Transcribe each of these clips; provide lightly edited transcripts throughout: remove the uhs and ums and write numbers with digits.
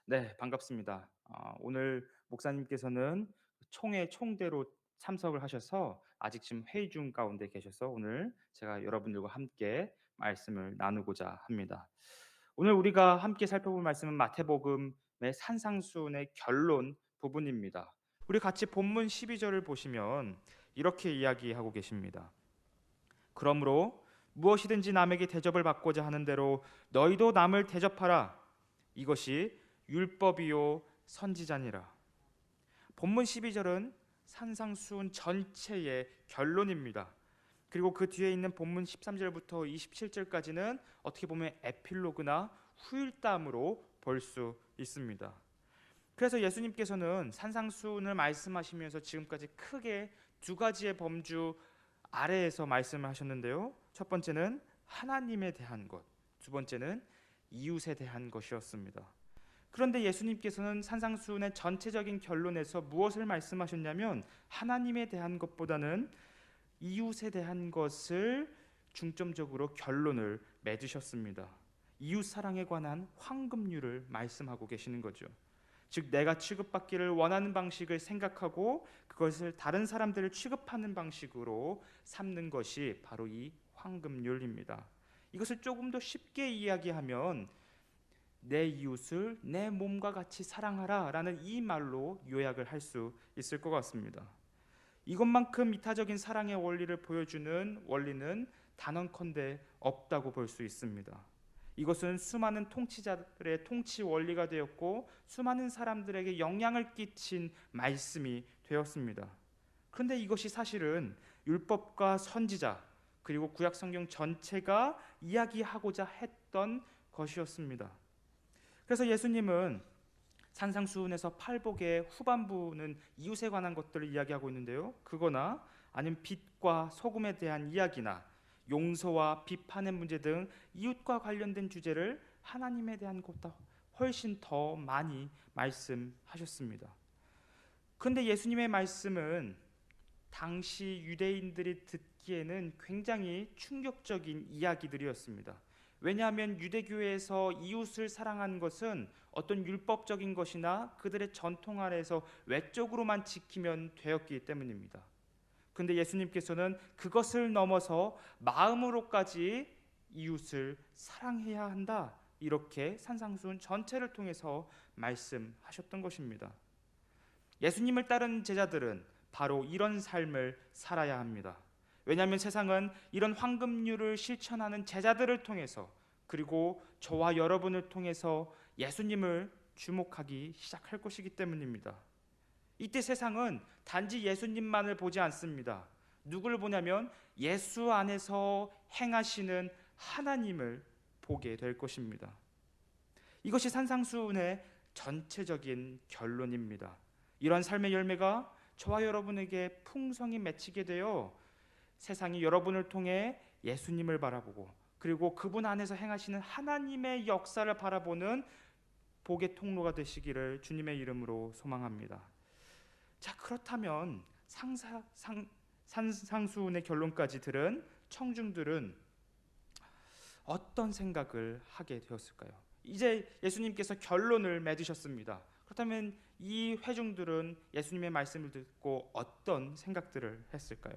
네, 반갑습니다. 오늘 목사님께서는 총회 총대로 참석을 하셔서 아직 지금 회의 중 가운데 계셔서 오늘 제가 여러분들과 함께 말씀을 나누고자 합니다. 오늘 우리가 함께 살펴볼 말씀은 마태복음의 산상수훈의 결론 부분입니다. 우리 같이 본문 12절을 보시면 이렇게 이야기하고 계십니다. 그러므로 무엇이든지 남에게 대접을 받고자 하는 대로 너희도 남을 대접하라. 이것이 율법이요 선지자니라. 본문 12절은 산상수훈 전체의 결론입니다. 그리고 그 뒤에 있는 본문 13절부터 27절까지는 어떻게 보면 에필로그나 후일담으로 볼 수 있습니다. 그래서 예수님께서는 산상수훈을 말씀하시면서 지금까지 크게 두 가지의 범주 아래에서 말씀을 하셨는데요. 첫 번째는 하나님에 대한 것, 두 번째는 이웃에 대한 것이었습니다. 그런데 예수님께서는 산상수훈의 전체적인 결론에서 무엇을 말씀하셨냐면 하나님에 대한 것보다는 이웃에 대한 것을 중점적으로 결론을 맺으셨습니다. 이웃 사랑에 관한 황금률을 말씀하고 계시는 거죠. 즉 내가 취급받기를 원하는 방식을 생각하고 그것을 다른 사람들을 취급하는 방식으로 삼는 것이 바로 이 황금률입니다. 이것을 조금 더 쉽게 이야기하면 내 이웃을 내 몸과 같이 사랑하라 라는 이 말로 요약을 할 수 있을 것 같습니다. 이것만큼 이타적인 사랑의 원리를 보여주는 원리는 단언컨대 없다고 볼 수 있습니다. 이것은 수많은 통치자들의 통치 원리가 되었고 수많은 사람들에게 영향을 끼친 말씀이 되었습니다. 그런데 이것이 사실은 율법과 선지자 그리고 구약 성경 전체가 이야기하고자 했던 것이었습니다. 그래서 예수님은 산상수훈에서 팔복의 후반부는 이웃에 관한 것들을 이야기하고 있는데요. 그거나 아니면 빛과 소금에 대한 이야기나 용서와 비판의 문제 등 이웃과 관련된 주제를 하나님에 대한 것보다 훨씬 더 많이 말씀하셨습니다. 그런데 예수님의 말씀은 당시 유대인들이 듣기에는 굉장히 충격적인 이야기들이었습니다. 왜냐하면 유대교회에서 이웃을 사랑하는 것은 어떤 율법적인 것이나 그들의 전통 아래에서 외적으로만 지키면 되었기 때문입니다. 그런데 예수님께서는 그것을 넘어서 마음으로까지 이웃을 사랑해야 한다. 이렇게 산상수훈 전체를 통해서 말씀하셨던 것입니다. 예수님을 따른 제자들은 바로 이런 삶을 살아야 합니다. 왜냐하면 세상은 이런 황금률을 실천하는 제자들을 통해서 그리고 저와 여러분을 통해서 예수님을 주목하기 시작할 것이기 때문입니다. 이때 세상은 단지 예수님만을 보지 않습니다. 누구를 보냐면 예수 안에서 행하시는 하나님을 보게 될 것입니다. 이것이 산상수훈의 전체적인 결론입니다. 이러한 삶의 열매가 저와 여러분에게 풍성히 맺히게 되어 세상이 여러분을 통해 예수님을 바라보고 그리고 그분 안에서 행하시는 하나님의 역사를 바라보는 복의 통로가 되시기를 주님의 이름으로 소망합니다. 자, 그렇다면 산상수훈의 결론까지 들은 청중들은 어떤 생각을 하게 되었을까요? 이제 예수님께서 결론을 맺으셨습니다. 그렇다면 이 회중들은 예수님의 말씀을 듣고 어떤 생각들을 했을까요?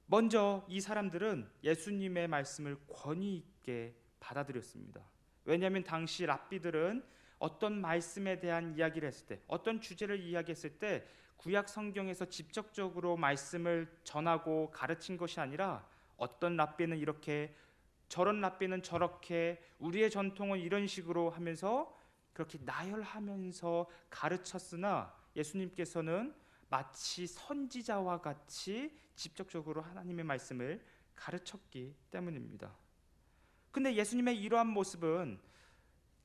먼저 이 사람들은 예수님의 말씀을 권위 있게 받아들였습니다. 왜냐하면 당시 랍비들은 어떤 말씀에 대한 이야기를 했을 때, 어떤 주제를 이야기했을 때 구약 성경에서 직접적으로 말씀을 전하고 가르친 것이 아니라 어떤 랍비는 이렇게 저런 랍비는 저렇게 우리의 전통은 이런 식으로 하면서 그렇게 나열하면서 가르쳤으나 예수님께서는 마치 선지자와 같이 직접적으로 하나님의 말씀을 가르쳤기 때문입니다. 근데 예수님의 이러한 모습은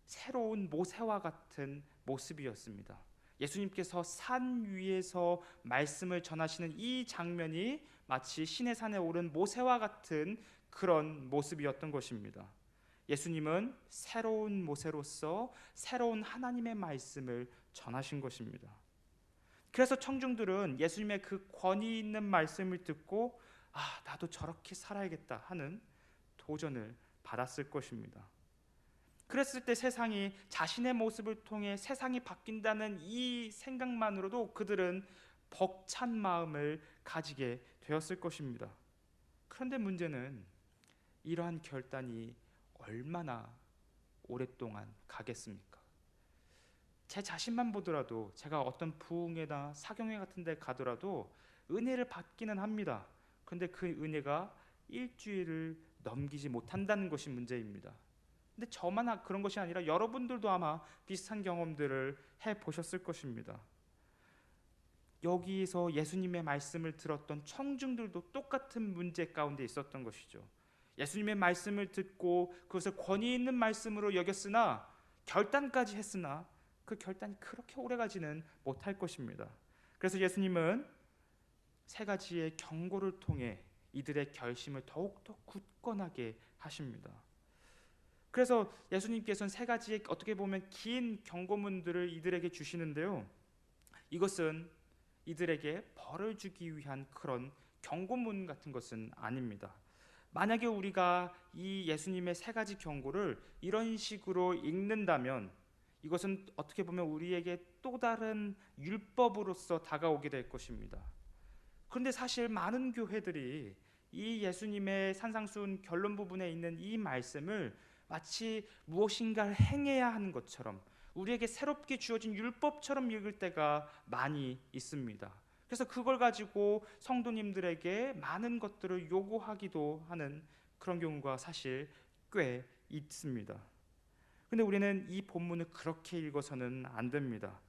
새로운 모세와 같은 모습이었습니다. 예수님께서 산 위에서 말씀을 전하시는 이 장면이 마치 신의 산에 오른 모세와 같은 그런 모습이었던 것입니다. 예수님은 새로운 모세로서 새로운 하나님의 말씀을 전하신 것입니다. 그래서 청중들은 예수님의 그 권위 있는 말씀을 듣고 나도 저렇게 살아야겠다 하는 도전을 받았을 것입니다. 그랬을 때 세상이 자신의 모습을 통해 세상이 바뀐다는 이 생각만으로도 그들은 벅찬 마음을 가지게 되었을 것입니다. 그런데 문제는 이러한 결단이 얼마나 오랫동안 가겠습니까? 제 자신만 보더라도 제가 어떤 부흥회나 사경회 같은 데 가더라도 은혜를 받기는 합니다. 그런데 그 은혜가 일주일을 넘기지 못한다는 것이 문제입니다. 근데 저만 그런 것이 아니라 여러분들도 아마 비슷한 경험들을 해보셨을 것입니다. 여기서 예수님의 말씀을 들었던 청중들도 똑같은 문제 가운데 있었던 것이죠. 예수님의 말씀을 듣고 그것을 권위 있는 말씀으로 여겼으나 결단까지 했으나 그 결단이 그렇게 오래가지는 못할 것입니다. 그래서 예수님은 세 가지의 경고를 통해 이들의 결심을 더욱더 굳건하게 하십니다. 그래서 예수님께서는 세 가지의 어떻게 보면 긴 경고문들을 이들에게 주시는데요, 이것은 이들에게 벌을 주기 위한 그런 경고문 같은 것은 아닙니다. 만약에 우리가 이 예수님의 세 가지 경고를 이런 식으로 읽는다면 이것은 어떻게 보면 우리에게 또 다른 율법으로서 다가오게 될 것입니다. 그런데 사실 많은 교회들이 이 예수님의 산상수훈 결론 부분에 있는 이 말씀을 마치 무엇인가를 행해야 하는 것처럼, 우리에게 새롭게 주어진 율법처럼 읽을 때가 많이 있습니다. 그래서 그걸 가지고 성도님들에게 많은 것들을 요구하기도 하는 그런 경우가 사실 꽤 있습니다. 근데 우리는 이 본문을 그렇게 읽어서는 안 됩니다.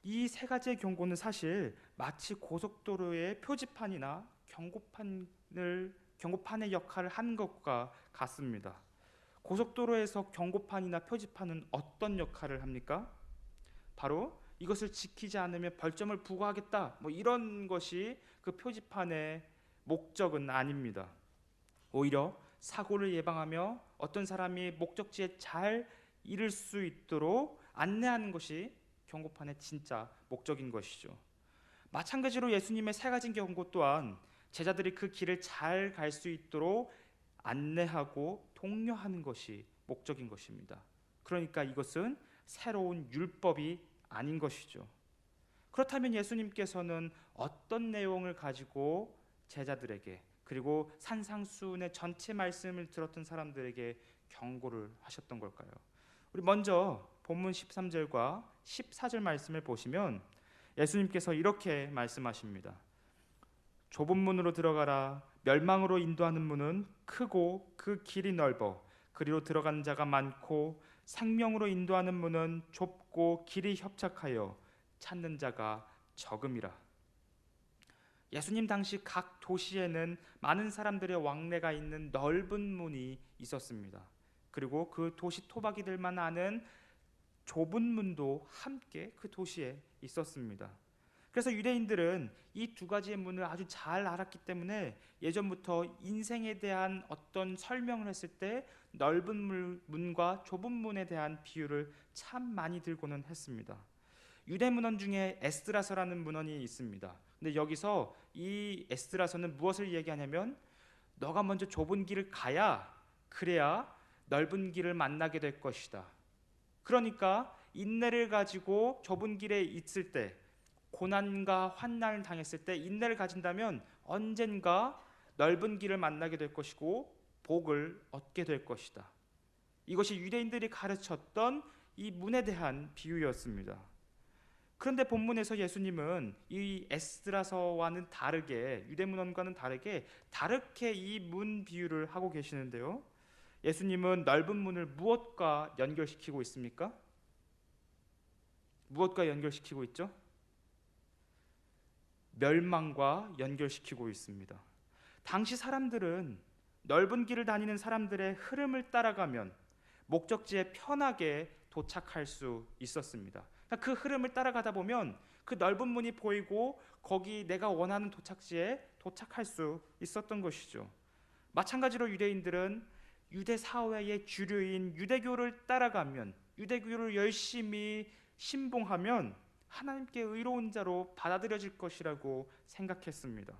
이 세 가지의 경고는 사실 마치 고속도로의 표지판이나 경고판의 역할을 한 것과 같습니다. 고속도로에서 경고판이나 표지판은 어떤 역할을 합니까? 바로 이것을 지키지 않으면 벌점을 부과하겠다, 이런 것이 그 표지판의 목적은 아닙니다. 오히려 사고를 예방하며 어떤 사람이 목적지에 잘 이를 수 있도록 안내하는 것이 경고판의 진짜 목적인 것이죠. 마찬가지로 예수님의 세 가지 경고 또한 제자들이 그 길을 잘 갈 수 있도록 안내하고 독려하는 것이 목적인 것입니다. 그러니까 이것은 새로운 율법이 아닌 것이죠. 그렇다면 예수님께서는 어떤 내용을 가지고 제자들에게, 그리고 산상수훈의 전체 말씀을 들었던 사람들에게 경고를 하셨던 걸까요? 우리 먼저 본문 13절과 14절 말씀을 보시면 예수님께서 이렇게 말씀하십니다. 좁은 문으로 들어가라. 멸망으로 인도하는 문은 크고 그 길이 넓어 그리로 들어가는 자가 많고, 생명으로 인도하는 문은 좁고 길이 협착하여 찾는 자가 적음이라. 예수님 당시 각 도시에는 많은 사람들의 왕래가 있는 넓은 문이 있었습니다. 그리고 그 도시 토박이들만 아는 좁은 문도 함께 그 도시에 있었습니다. 그래서 유대인들은 이 두 가지의 문을 아주 잘 알았기 때문에 예전부터 인생에 대한 어떤 설명을 했을 때 넓은 문과 좁은 문에 대한 비유를 참 많이 들고는 했습니다. 유대 문헌 중에 에스드라서라는 문헌이 있습니다. 근데 여기서 이 에스드라서는 무엇을 얘기하냐면, 너가 먼저 좁은 길을 가야, 그래야 넓은 길을 만나게 될 것이다. 그러니까 인내를 가지고 좁은 길에 있을 때, 고난과 환난을 당했을 때 인내를 가진다면 언젠가 넓은 길을 만나게 될 것이고 복을 얻게 될 것이다. 이것이 유대인들이 가르쳤던 이 문에 대한 비유였습니다. 그런데 본문에서 예수님은 이 에스드라서와는 다르게, 유대문헌과는 다르게 이 문 비유를 하고 계시는데요, 예수님은 넓은 문을 무엇과 연결시키고 있습니까? 무엇과 연결시키고 있죠? 멸망과 연결시키고 있습니다. 당시 사람들은 넓은 길을 다니는 사람들의 흐름을 따라가면 목적지에 편하게 도착할 수 있었습니다. 그 흐름을 따라가다 보면 그 넓은 문이 보이고 거기 내가 원하는 도착지에 도착할 수 있었던 것이죠. 마찬가지로 유대인들은 유대 사회의 주류인 유대교를 따라가면, 유대교를 열심히 신봉하면 하나님께 의로운 자로 받아들여질 것이라고 생각했습니다.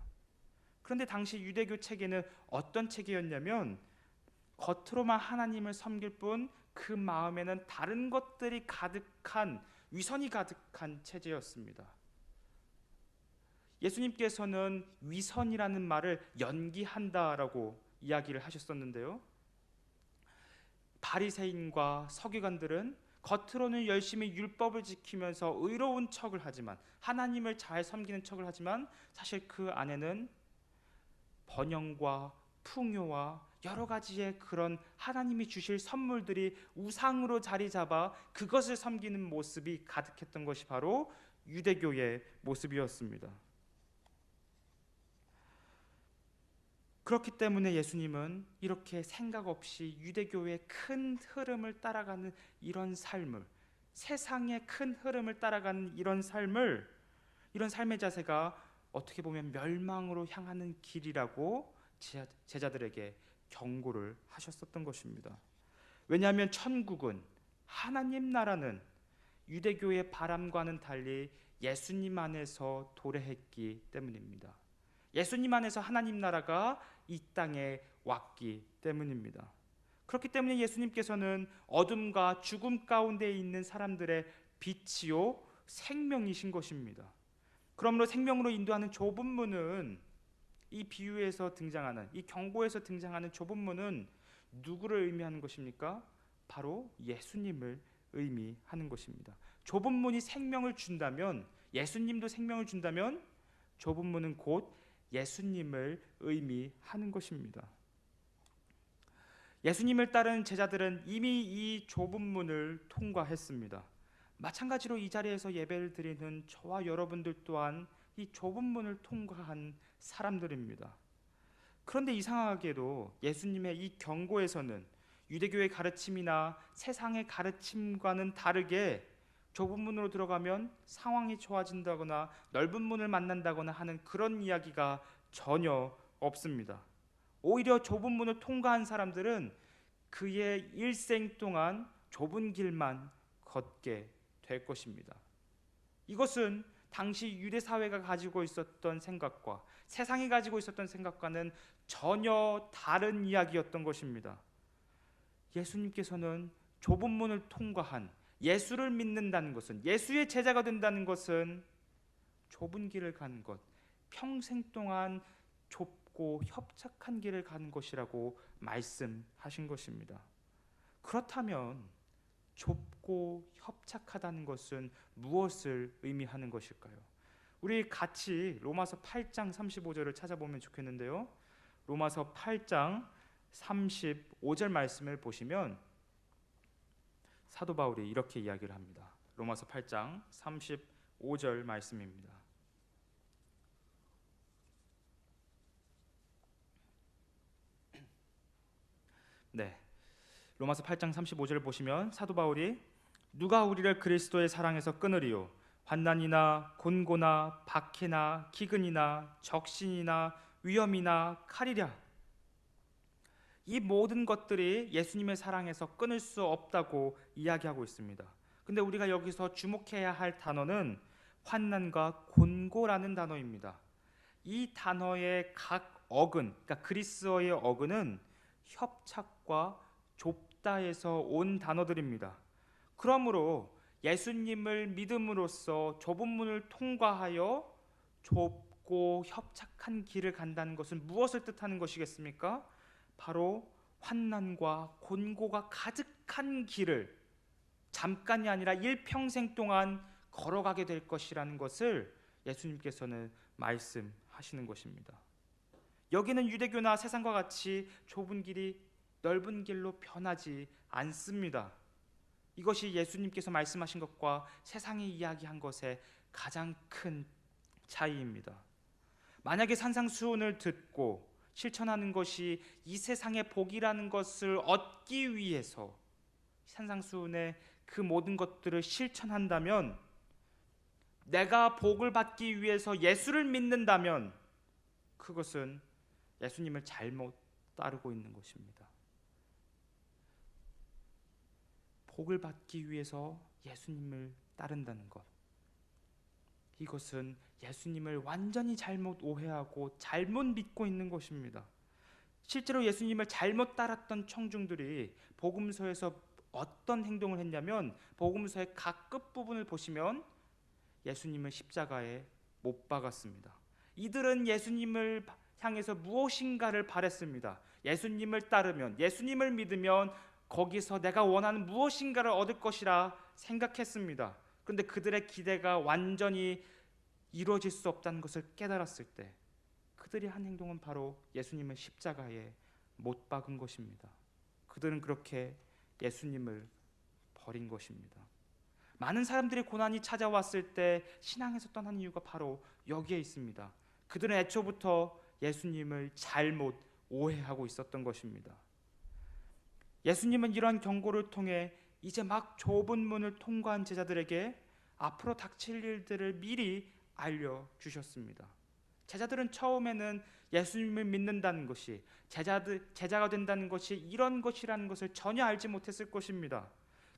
그런데 당시 유대교 체계는 어떤 체계였냐면, 겉으로만 하나님을 섬길 뿐 그 마음에는 다른 것들이 가득한, 위선이 가득한 체제였습니다. 예수님께서는 위선이라는 말을 연기한다라고 이야기를 하셨었는데요. 바리새인과 서기관들은 겉으로는 열심히 율법을 지키면서 의로운 척을 하지만, 하나님을 잘 섬기는 척을 하지만, 사실 그 안에는 번영과 풍요와 여러 가지의 그런 하나님이 주실 선물들이 우상으로 자리 잡아 그것을 섬기는 모습이 가득했던 것이 바로 유대교의 모습이었습니다. 그렇기 때문에 예수님은 이렇게 생각 없이 유대교의 큰 흐름을 따라가는 이런 삶을, 세상의 큰 흐름을 따라가는 이런 삶의 자세가 어떻게 보면 멸망으로 향하는 길이라고 제자들에게 경고를 하셨었던 것입니다. 왜냐하면 천국은, 하나님 나라는 유대교의 바람과는 달리 예수님 안에서 도래했기 때문입니다. 예수님 안에서 하나님 나라가 이 땅에 왔기 때문입니다. 그렇기 때문에 예수님께서는 어둠과 죽음 가운데 있는 사람들의 빛이요 생명이신 것입니다. 그러므로 생명으로 인도하는 좁은 문은, 이 비유에서 등장하는, 이 경고에서 등장하는 좁은 문은 누구를 의미하는 것입니까? 바로 예수님을 의미하는 것입니다. 좁은 문이 생명을 준다면, 예수님도 생명을 준다면 좁은 문은 곧 예수님을 의미하는 것입니다. 예수님을 따르는 제자들은 이미 이 좁은 문을 통과했습니다. 마찬가지로 이 자리에서 예배를 드리는 저와 여러분들 또한 이 좁은 문을 통과한 사람들입니다. 그런데 이상하게도 예수님의 이 경고에서는 유대교의 가르침이나 세상의 가르침과는 다르게 좁은 문으로 들어가면 상황이 좋아진다거나 넓은 문을 만난다거나 하는 그런 이야기가 전혀 없습니다. 오히려 좁은 문을 통과한 사람들은 그의 일생 동안 좁은 길만 걷게 될 것입니다. 이것은 당시 유대 사회가 가지고 있었던 생각과 세상이 가지고 있었던 생각과는 전혀 다른 이야기였던 것입니다. 예수님께서는 좁은 문을 통과한, 예수를 믿는다는 것은, 예수의 제자가 된다는 것은 좁은 길을 가는 것, 평생 동안 좁고 협착한 길을 가는 것이라고 말씀하신 것입니다. 그렇다면 좁고 협착하다는 것은 무엇을 의미하는 것일까요? 우리 같이 로마서 8장 35절을 찾아보면 좋겠는데요. 로마서 8장 35절 말씀을 보시면 사도 바울이 이렇게 이야기를 합니다. 로마서 8장 35절 말씀입니다. 네, 로마서 8장 35절을 보시면 사도 바울이 누가 우리를 그리스도의 사랑에서 끊으리요? 환난이나 곤고나 박해나 기근이나 적신이나 위험이나 칼이랴. 이 모든 것들이 예수님의 사랑에서 끊을 수 없다고 이야기하고 있습니다. 근데 우리가 여기서 주목해야 할 단어는 환난과 곤고라는 단어입니다. 이 단어의 각 어근, 그러니까 그리스어의 어근은 협착과 좁다에서 온 단어들입니다. 그러므로 예수님을 믿음으로써 좁은 문을 통과하여 좁고 협착한 길을 간다는 것은 무엇을 뜻하는 것이겠습니까? 바로 환난과 곤고가 가득한 길을 잠깐이 아니라 일평생 동안 걸어가게 될 것이라는 것을 예수님께서는 말씀하시는 것입니다. 여기는 유대교나 세상과 같이 좁은 길이 넓은 길로 변하지 않습니다. 이것이 예수님께서 말씀하신 것과 세상이 이야기한 것의 가장 큰 차이입니다. 만약에 산상수훈을 듣고 실천하는 것이 이 세상의 복이라는 것을 얻기 위해서 산상수훈의 그 모든 것들을 실천한다면, 내가 복을 받기 위해서 예수를 믿는다면 그것은 예수님을 잘못 따르고 있는 것입니다. 복을 받기 위해서 예수님을 따른다는 것, 이것은 예수님을 완전히 잘못 오해하고 잘못 믿고 있는 것입니다. 실제로 예수님을 잘못 따랐던 청중들이 복음서에서 어떤 행동을 했냐면 복음서의 각 끝부분을 보시면 예수님을 십자가에 못 박았습니다. 이들은 예수님을 향해서 무엇인가를 바랬습니다. 예수님을 따르면, 예수님을 믿으면 거기서 내가 원하는 무엇인가를 얻을 것이라 생각했습니다. 그런데 그들의 기대가 완전히 이루어질 수 없다는 것을 깨달았을 때 그들이 한 행동은 바로 예수님을 십자가에 못 박은 것입니다. 그들은 그렇게 예수님을 버린 것입니다. 많은 사람들의 고난이 찾아왔을 때 신앙에서 떠난 이유가 바로 여기에 있습니다. 그들은 애초부터 예수님을 잘못 오해하고 있었던 것입니다. 예수님은 이러한 경고를 통해 이제 막 좁은 문을 통과한 제자들에게 앞으로 닥칠 일들을 미리 알려주셨습니다. 제자들은 처음에는 예수님을 믿는다는 것이, 제자가 된다는 것이 이런 것이라는 것을 전혀 알지 못했을 것입니다.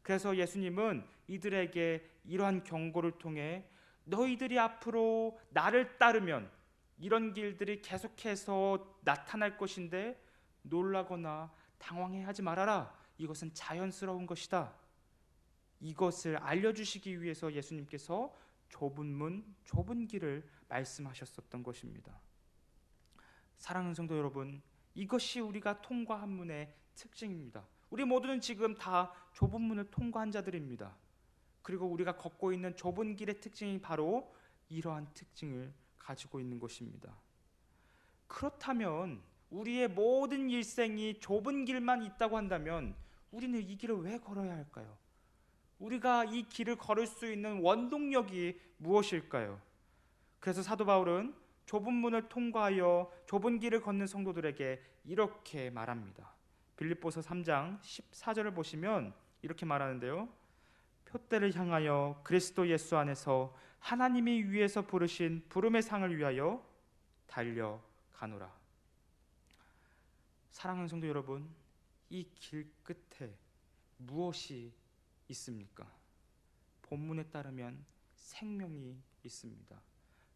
그래서 예수님은 이들에게 이러한 경고를 통해 너희들이 앞으로 나를 따르면 이런 길들이 계속해서 나타날 것인데 놀라거나 당황해하지 말아라. 이것은 자연스러운 것이다. 이것을 알려주시기 위해서 예수님께서 좁은 문, 좁은 길을 말씀하셨었던 것입니다. 사랑하는 성도 여러분, 이것이 우리가 통과한 문의 특징입니다. 우리 모두는 지금 다 좁은 문을 통과한 자들입니다. 그리고 우리가 걷고 있는 좁은 길의 특징이 바로 이러한 특징을 가지고 있는 것입니다. 그렇다면 우리의 모든 일생이 좁은 길만 있다고 한다면 우리는 이 길을 왜 걸어야 할까요? 우리가 이 길을 걸을 수 있는 원동력이 무엇일까요? 그래서 사도 바울은 좁은 문을 통과하여 좁은 길을 걷는 성도들에게 이렇게 말합니다. 빌립보서 3장 14절을 보시면 이렇게 말하는데요. 표대를 향하여 그리스도 예수 안에서 하나님이 위에서 부르신 부름의 상을 위하여 달려가노라. 사랑하는 성도 여러분, 이 길 끝에 무엇이 있습니까? 본문에 따르면 생명이 있습니다.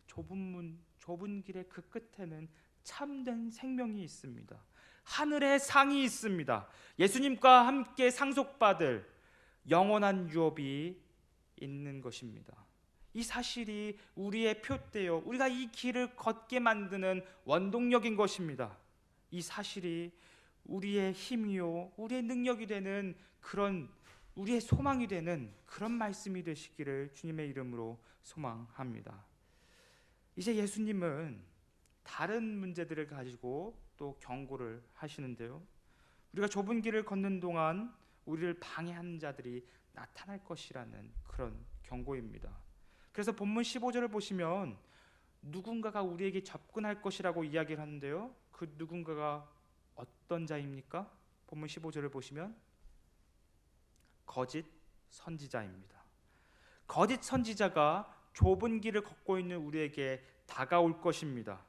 좁은 문, 좁은 길의 그 끝에는 참된 생명이 있습니다. 하늘의 상이 있습니다. 예수님과 함께 상속받을 영원한 유업이 있는 것입니다. 이 사실이 우리의 표대요, 우리가 이 길을 걷게 만드는 원동력인 것입니다. 이 사실이 우리의 힘이요, 우리의 능력이 되는 그런, 우리의 소망이 되는 그런 말씀이 되시기를 주님의 이름으로 소망합니다. 이제 예수님은 다른 문제들을 가지고 또 경고를 하시는데요. 우리가 좁은 길을 걷는 동안 우리를 방해하는 자들이 나타날 것이라는 그런 경고입니다. 그래서 본문 15절을 보시면 누군가가 우리에게 접근할 것이라고 이야기를 하는데요. 그 누군가가 어떤 자입니까? 본문 15절을 보시면 거짓 선지자입니다. 거짓 선지자가 좁은 길을 걷고 있는 우리에게 다가올 것입니다.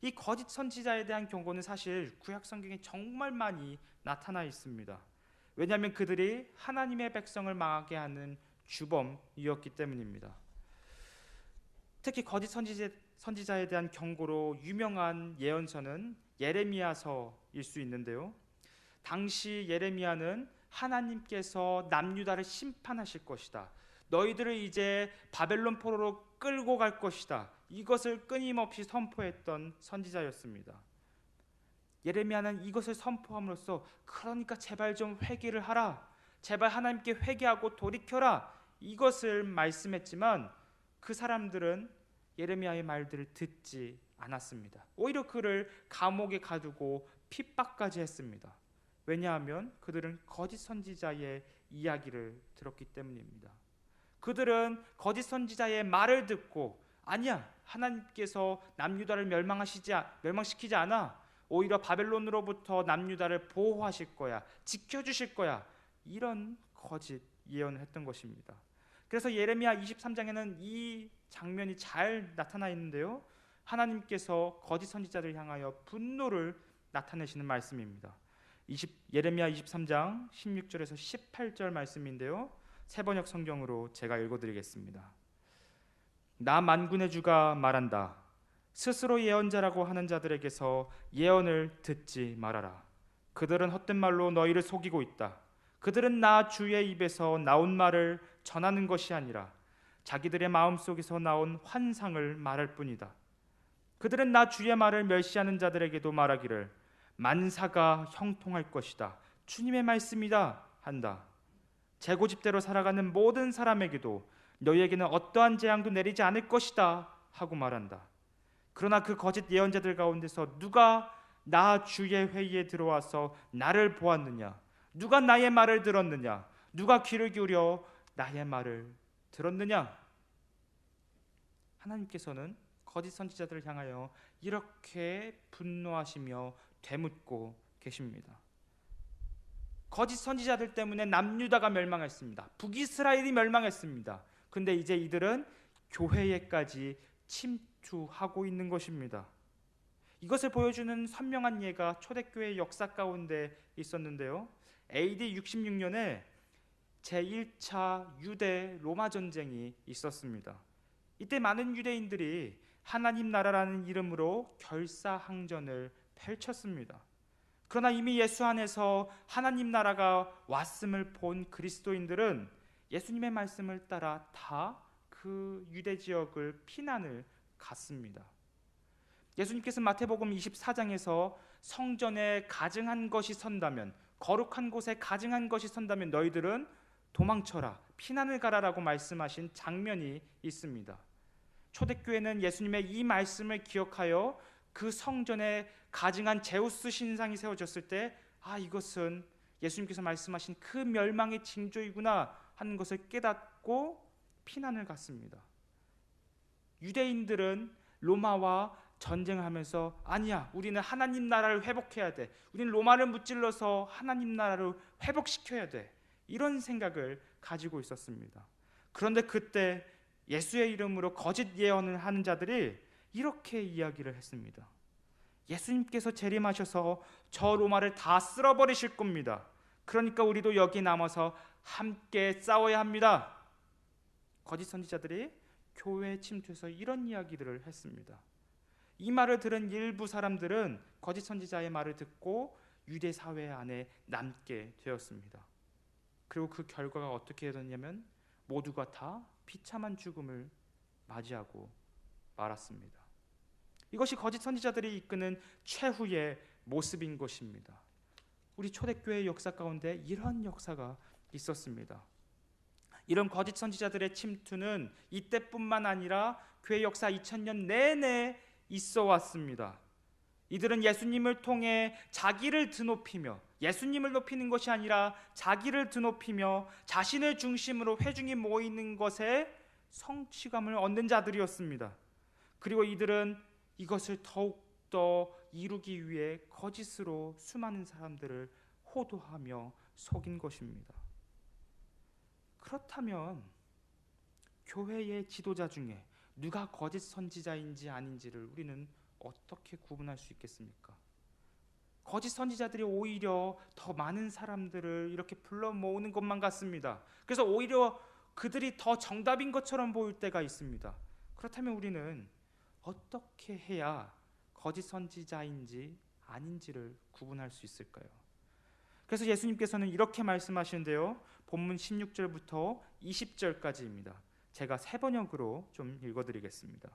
이 거짓 선지자에 대한 경고는 사실 구약 성경에 정말 많이 나타나 있습니다. 왜냐하면 그들이 하나님의 백성을 망하게 하는 주범이었기 때문입니다. 특히 거짓 선지자에 대한 경고로 유명한 예언서는 예레미야서일 수 있는데요. 당시 예레미야는 하나님께서 남유다를 심판하실 것이다, 너희들을 이제 바벨론 포로로 끌고 갈 것이다, 이것을 끊임없이 선포했던 선지자였습니다. 예레미야는 이것을 선포함으로써 그러니까 제발 좀 회개를 하라, 제발 하나님께 회개하고 돌이켜라, 이것을 말씀했지만 그 사람들은 예레미야의 말들을 듣지 않았습니다. 오히려 그를 감옥에 가두고 핍박까지 했습니다. 왜냐하면 그들은 거짓 선지자의 이야기를 들었기 때문입니다. 그들은 거짓 선지자의 말을 듣고 아니야, 하나님께서 남유다를 멸망시키지 않아, 오히려 바벨론으로부터 남유다를 보호하실 거야, 지켜주실 거야, 이런 거짓 예언을 했던 것입니다. 그래서 예레미야 23장에는 이 장면이 잘 나타나 있는데요. 하나님께서 거짓 선지자들을 향하여 분노를 나타내시는 말씀입니다. 예레미야 23장 16절에서 18절 말씀인데요. 세번역 성경으로 제가 읽어드리겠습니다. 나 만군의 주가 말한다. 스스로 예언자라고 하는 자들에게서 예언을 듣지 말아라. 그들은 헛된 말로 너희를 속이고 있다. 그들은 나 주의 입에서 나온 말을 전하는 것이 아니라 자기들의 마음속에서 나온 환상을 말할 뿐이다. 그들은 나 주의 말을 멸시하는 자들에게도 말하기를 만사가 형통할 것이다, 주님의 말씀이다 한다. 재고집대로 살아가는 모든 사람에게도 너희에게는 어떠한 재앙도 내리지 않을 것이다 하고 말한다. 그러나 그 거짓 예언자들 가운데서 누가 나 주의 회의에 들어와서 나를 보았느냐? 누가 나의 말을 들었느냐? 누가 귀를 기울여 나의 말을 들었느냐? 하나님께서는 거짓 선지자들을 향하여 이렇게 분노하시며 되묻고 계십니다. 거짓 선지자들 때문에 남유다가 멸망했습니다. 북이스라엘이 멸망했습니다. 근데 이제 이들은 교회에까지 침투하고 있는 것입니다. 이것을 보여주는 선명한 예가 초대교회 역사 가운데 있었는데요. AD 66년에 제1차 유대 로마 전쟁이 있었습니다. 이때 많은 유대인들이 하나님 나라라는 이름으로 결사항전을 펼쳤습니다. 그러나 이미 예수 안에서 하나님 나라가 왔음을 본 그리스도인들은 예수님의 말씀을 따라 다 그 유대 지역을 피난을 갔습니다. 예수님께서 마태복음 24장에서 성전에 가증한 것이 선다면, 거룩한 곳에 가증한 것이 선다면 너희들은 도망쳐라, 피난을 가라라고 말씀하신 장면이 있습니다. 초대교회는 예수님의 이 말씀을 기억하여 그 성전에 가증한 제우스 신상이 세워졌을 때 이것은 예수님께서 말씀하신 그 멸망의 징조이구나 하는 것을 깨닫고 피난을 갔습니다. 유대인들은 로마와 전쟁을 하면서 아니야, 우리는 하나님 나라를 회복해야 돼, 우리는 로마를 무찔러서 하나님 나라를 회복시켜야 돼, 이런 생각을 가지고 있었습니다. 그런데 그때 예수의 이름으로 거짓 예언을 하는 자들이 이렇게 이야기를 했습니다. 예수님께서 재림하셔서 저 로마를 다 쓸어버리실 겁니다. 그러니까 우리도 여기 남아서 함께 싸워야 합니다. 거짓 선지자들이 교회에 침투해서 이런 이야기들을 했습니다. 이 말을 들은 일부 사람들은 거짓 선지자의 말을 듣고 유대 사회 안에 남게 되었습니다. 그리고 그 결과가 어떻게 되었냐면 모두가 다 비참한 죽음을 맞이하고 말았습니다. 이것이 거짓 선지자들이 이끄는 최후의 모습인 것입니다. 우리 초대교회의 역사 가운데 이러한 역사가 있었습니다. 이런 거짓 선지자들의 침투는 이때뿐만 아니라 교회 역사 2000년 내내 있어 왔습니다. 이들은 예수님을 통해 자기를 드높이며, 예수님을 높이는 것이 아니라 자기를 드높이며 자신을 중심으로 회중이 모이는 것에 성취감을 얻는 자들이었습니다. 그리고 이들은 이것을 더욱더 이루기 위해 거짓으로 수많은 사람들을 호도하며 속인 것입니다. 그렇다면 교회의 지도자 중에 누가 거짓 선지자인지 아닌지를 우리는 어떻게 구분할 수 있겠습니까? 거짓 선지자들이 오히려 더 많은 사람들을 이렇게 불러 모으는 것만 같습니다. 그래서 오히려 그들이 더 정답인 것처럼 보일 때가 있습니다. 그렇다면 우리는 어떻게 해야 거짓 선지자인지 아닌지를 구분할 수 있을까요? 그래서 예수님께서는 이렇게 말씀하시는데요. 본문 16절부터 20절까지입니다. 제가 세 번역으로 좀 읽어드리겠습니다.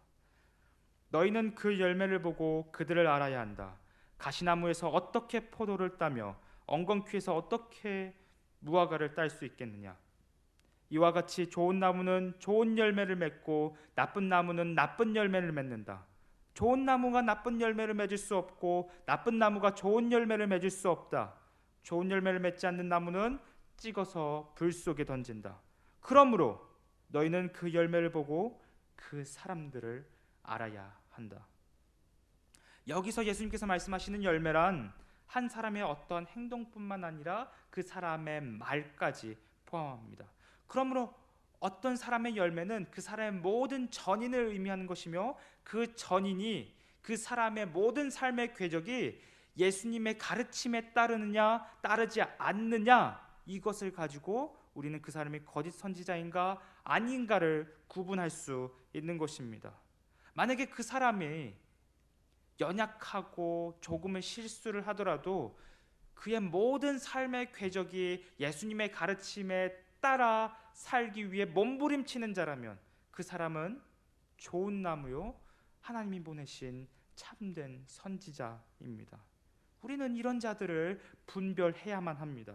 너희는 그 열매를 보고 그들을 알아야 한다. 가시나무에서 어떻게 포도를 따며 엉겅퀴에서 어떻게 무화과를 딸 수 있겠느냐? 이와 같이 좋은 나무는 좋은 열매를 맺고 나쁜 나무는 나쁜 열매를 맺는다. 좋은 나무가 나쁜 열매를 맺을 수 없고 나쁜 나무가 좋은 열매를 맺을 수 없다. 좋은 열매를 맺지 않는 나무는 찍어서 불 속에 던진다. 그러므로 너희는 그 열매를 보고 그 사람들을 알아야 한다. 여기서 예수님께서 말씀하시는 열매란 한 사람의 어떤 행동뿐만 아니라 그 사람의 말까지 포함합니다. 그러므로 어떤 사람의 열매는 그 사람의 모든 전인을 의미하는 것이며 그 전인이 그 사람의 모든 삶의 궤적이 예수님의 가르침에 따르느냐 따르지 않느냐, 이것을 가지고 우리는 그 사람이 거짓 선지자인가 아닌가를 구분할 수 있는 것입니다. 만약에 그 사람이 연약하고 조금의 실수를 하더라도 그의 모든 삶의 궤적이 예수님의 가르침에 따라 살기 위해 몸부림치는 자라면 그 사람은 좋은 나무요, 하나님이 보내신 참된 선지자입니다. 우리는 이런 자들을 분별해야만 합니다.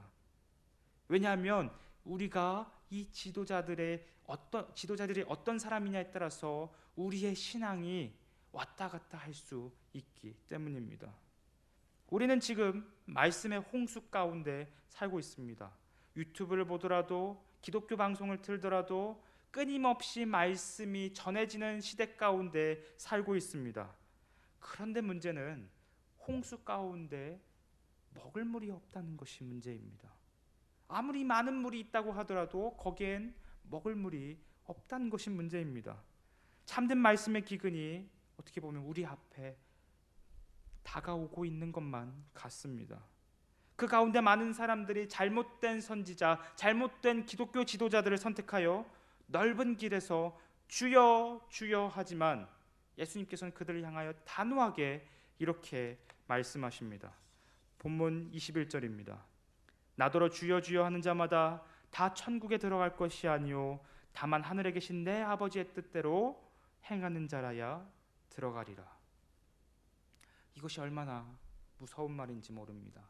왜냐하면 우리가 이 지도자들이 어떤 사람이냐에 따라서 우리의 신앙이 왔다 갔다 할 수 있기 때문입니다. 우리는 지금 말씀의 홍수 가운데 살고 있습니다. 유튜브를 보더라도 기독교 방송을 틀더라도 끊임없이 말씀이 전해지는 시대 가운데 살고 있습니다. 그런데 문제는 홍수 가운데 먹을 물이 없다는 것이 문제입니다. 아무리 많은 물이 있다고 하더라도 거기엔 먹을 물이 없다는 것이 문제입니다. 참된 말씀의 기근이 어떻게 보면 우리 앞에 다가오고 있는 것만 같습니다. 그 가운데 많은 사람들이 잘못된 선지자, 잘못된 기독교 지도자들을 선택하여 넓은 길에서 주여 주여 하지만 예수님께서는 그들을 향하여 단호하게 이렇게 말씀하십니다. 본문 21절입니다. 나더러 주여 주여 하는 자마다 다 천국에 들어갈 것이 아니요 다만 하늘에 계신 내 아버지의 뜻대로 행하는 자라야 들어가리라. 이것이 얼마나 무서운 말인지 모릅니다.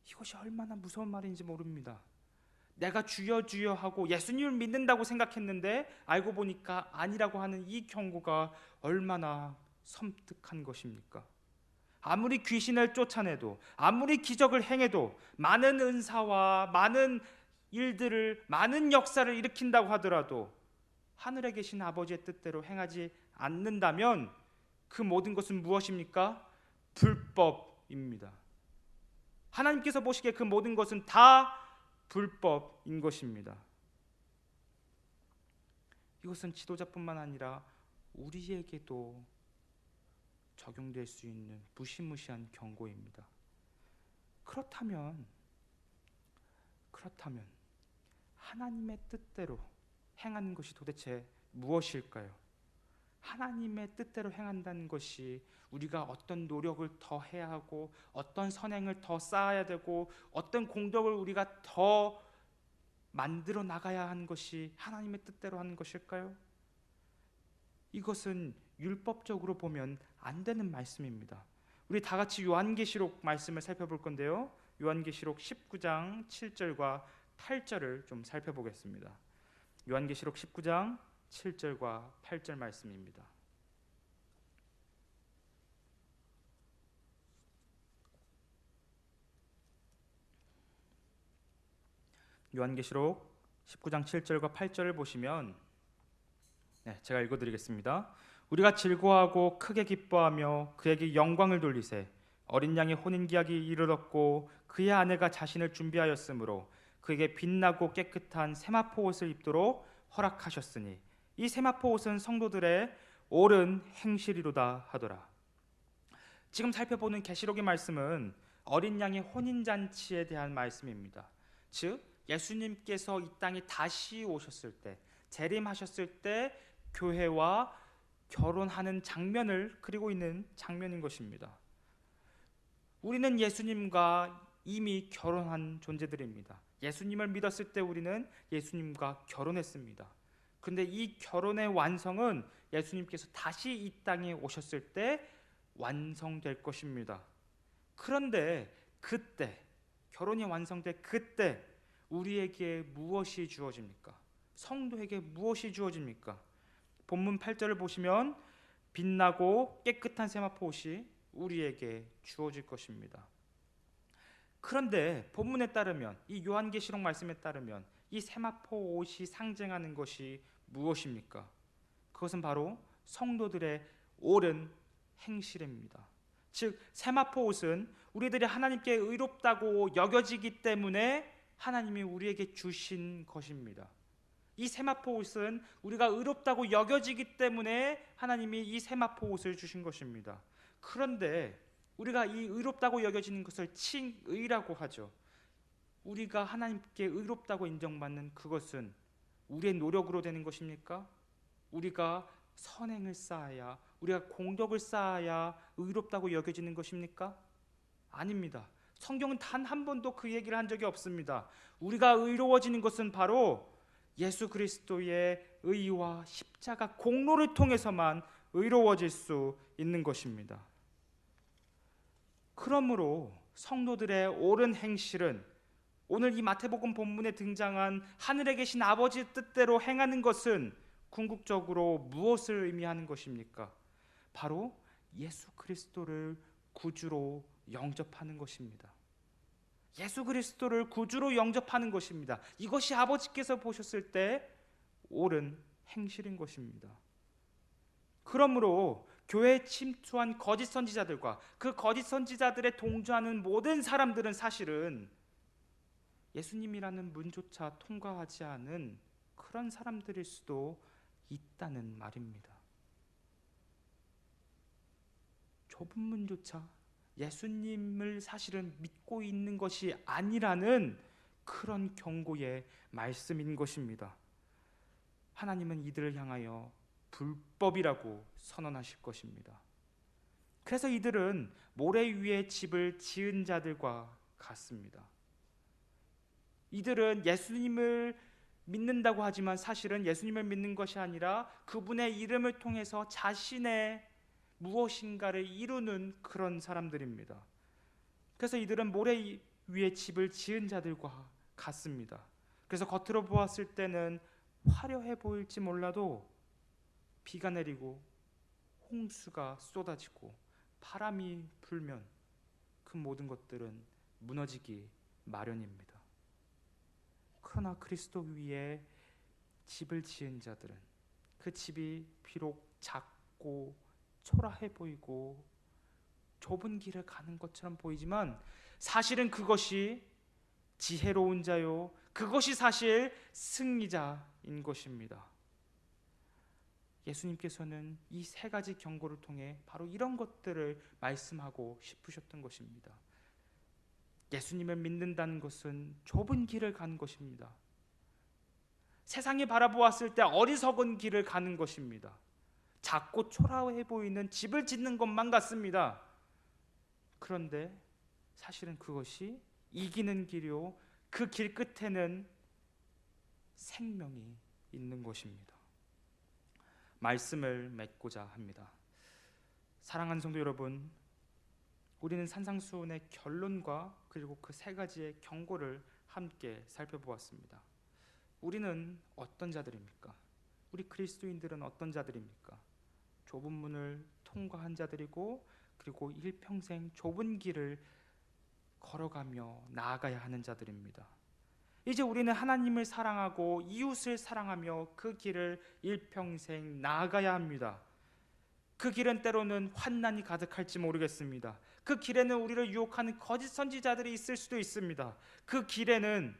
이것이 얼마나 무서운 말인지 모릅니다. 내가 주여 주여 하고 예수님을 믿는다고 생각했는데 알고 보니까 아니라고 하는 이 경고가 얼마나 섬뜩한 것입니까? 아무리 귀신을 쫓아내도, 아무리 기적을 행해도, 많은 은사와 많은 일들을, 많은 역사를 일으킨다고 하더라도 하늘에 계신 아버지의 뜻대로 행하지 않는다면 그 모든 것은 무엇입니까? 불법입니다. 하나님께서 보시기에 그 모든 것은 다 불법인 것입니다. 이것은 지도자뿐만 아니라 우리에게도 적용될 수 있는 무시무시한 경고입니다. 그렇다면 하나님의 뜻대로 행하는 것이 도대체 무엇일까요? 하나님의 뜻대로 행한다는 것이 우리가 어떤 노력을 더 해야 하고 어떤 선행을 더 쌓아야 되고 어떤 공덕을 우리가 더 만들어 나가야 하는 것이 하나님의 뜻대로 하는 것일까요? 이것은 율법적으로 보면 안 되는 말씀입니다. 우리 다 같이 요한계시록 말씀을 살펴볼 건데요. 요한계시록 19장 7절과 8절을 좀 살펴보겠습니다. 요한계시록 19장 7절과 8절 말씀입니다. 요한계시록 19장 7절과 8절을 보시면 제가 읽어드리겠습니다. 우리가 즐거워하고 크게 기뻐하며 그에게 영광을 돌리세 어린 양의 혼인기약이 이르렀고 그의 아내가 자신을 준비하였으므로 그에게 빛나고 깨끗한 세마포 옷을 입도록 허락하셨으니 이 세마포 옷은 성도들의 옳은 행실이로다 하더라. 지금 살펴보는 계시록의 말씀은 어린 양의 혼인잔치에 대한 말씀입니다. 즉 예수님께서 이 땅에 다시 오셨을 때, 재림하셨을 때 교회와 결혼하는 장면을 그리고 있는 장면인 것입니다. 우리는 예수님과 이미 결혼한 존재들입니다. 예수님을 믿었을 때 우리는 예수님과 결혼했습니다. 그런데 이 결혼의 완성은 예수님께서 다시 이 땅에 오셨을 때 완성될 것입니다. 그런데 그때, 결혼이 완성될 그때 우리에게 무엇이 주어집니까? 성도에게 무엇이 주어집니까? 본문 8절을 보시면 빛나고 깨끗한 세마포 옷이 우리에게 주어질 것입니다. 그런데 본문에 따르면, 이 요한계시록 말씀에 따르면 이 세마포 옷이 상징하는 것이 무엇입니까? 그것은 바로 성도들의 옳은 행실입니다. 즉 세마포 옷은 우리들이 하나님께 의롭다고 여겨지기 때문에 하나님이 우리에게 주신 것입니다. 이 세마포 옷은 우리가 의롭다고 여겨지기 때문에 하나님이 이 세마포 옷을 주신 것입니다. 그런데 우리가 이 의롭다고 여겨지는 것을 칭의라고 하죠. 우리가 하나님께 의롭다고 인정받는 그것은 우리의 노력으로 되는 것입니까? 우리가 선행을 쌓아야, 우리가 공덕을 쌓아야 의롭다고 여겨지는 것입니까? 아닙니다. 성경은 단 한 번도 그 얘기를 한 적이 없습니다. 우리가 의로워지는 것은 바로 예수 그리스도의 의와 십자가 공로를 통해서만 의로워질 수 있는 것입니다. 그러므로 성도들의 옳은 행실은 오늘 이 마태복음 본문에 등장한 하늘에 계신 아버지의 뜻대로 행하는 것은 궁극적으로 무엇을 의미하는 것입니까? 바로 예수 그리스도를 구주로 영접하는 것입니다. 예수 그리스도를 구주로 영접하는 것입니다. 이것이 아버지께서 보셨을 때 옳은 행실인 것입니다. 그러므로 교회에 침투한 거짓 선지자들과 그 거짓 선지자들의 동조하는 모든 사람들은 사실은 예수님이라는 문조차 통과하지 않은 그런 사람들일 수도 있다는 말입니다. 좁은 문조차 예수님을 사실은 믿고 있는 것이 아니라는 그런 경고의 말씀인 것입니다. 하나님은 이들을 향하여 불법이라고 선언하실 것입니다. 그래서 이들은 모래 위에 집을 지은 자들과 같습니다. 이들은 예수님을 믿는다고 하지만 사실은 예수님을 믿는 것이 아니라 그분의 이름을 통해서 자신의 무엇인가를 이루는 그런 사람들입니다. 그래서 이들은 모래 위에 집을 지은 자들과 같습니다. 그래서 겉으로 보았을 때는 화려해 보일지 몰라도 비가 내리고 홍수가 쏟아지고 바람이 불면 그 모든 것들은 무너지기 마련입니다. 그러나 그리스도 위에 집을 지은 자들은 그 집이 비록 작고 초라해 보이고 좁은 길을 가는 것처럼 보이지만 사실은 그것이 지혜로운 자요, 그것이 사실 승리자인 것입니다. 예수님께서는 이 세 가지 경고를 통해 바로 이런 것들을 말씀하고 싶으셨던 것입니다. 예수님을 믿는다는 것은 좁은 길을 가는 것입니다. 세상이 바라보았을 때 어리석은 길을 가는 것입니다. 작고 초라해 보이는 집을 짓는 것만 같습니다. 그런데 사실은 그것이 이기는 길이요, 그 길 끝에는 생명이 있는 것입니다. 말씀을 맺고자 합니다. 사랑하는 성도 여러분, 우리는 산상수훈의 결론과 그리고 그 세 가지의 경고를 함께 살펴보았습니다. 우리는 어떤 자들입니까? 우리 그리스도인들은 어떤 자들입니까? 좁은 문을 통과한 자들이고 그리고 일평생 좁은 길을 걸어가며 나아가야 하는 자들입니다. 이제 우리는 하나님을 사랑하고 이웃을 사랑하며 그 길을 일평생 나아가야 합니다. 그 길은 때로는 환난이 가득할지 모르겠습니다. 그 길에는 우리를 유혹하는 거짓 선지자들이 있을 수도 있습니다. 그 길에는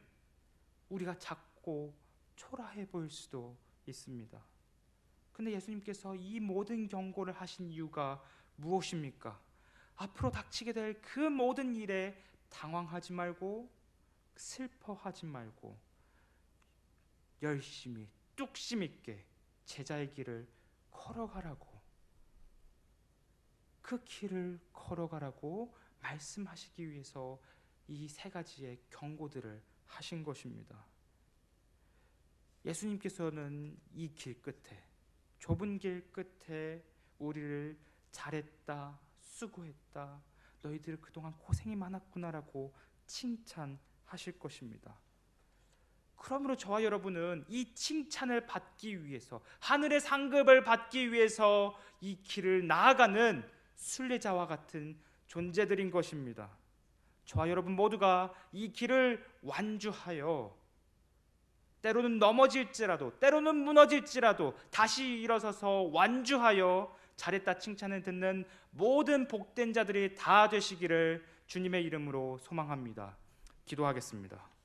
우리가 작고 초라해 보일 수도 있습니다. 근데 예수님께서 이 모든 경고를 하신 이유가 무엇입니까? 앞으로 닥치게 될 그 모든 일에 당황하지 말고 슬퍼하지 말고 열심히 뚝심 있게 제자의 길을 걸어가라고, 그 길을 걸어가라고 말씀하시기 위해서 이 세 가지의 경고들을 하신 것입니다. 예수님께서는 이 길 끝에, 좁은 길 끝에 우리를 잘했다, 수고했다, 너희들 그동안 고생이 많았구나라고 칭찬하실 것입니다. 그러므로 저와 여러분은 이 칭찬을 받기 위해서, 하늘의 상급을 받기 위해서 이 길을 나아가는 순례자와 같은 존재들인 것입니다. 저와 여러분 모두가 이 길을 완주하여 때로는 넘어질지라도, 때로는 무너질지라도 다시 일어서서 완주하여 잘했다 칭찬을 듣는 모든 복된 자들이 다 되시기를 주님의 이름으로 소망합니다. 기도하겠습니다.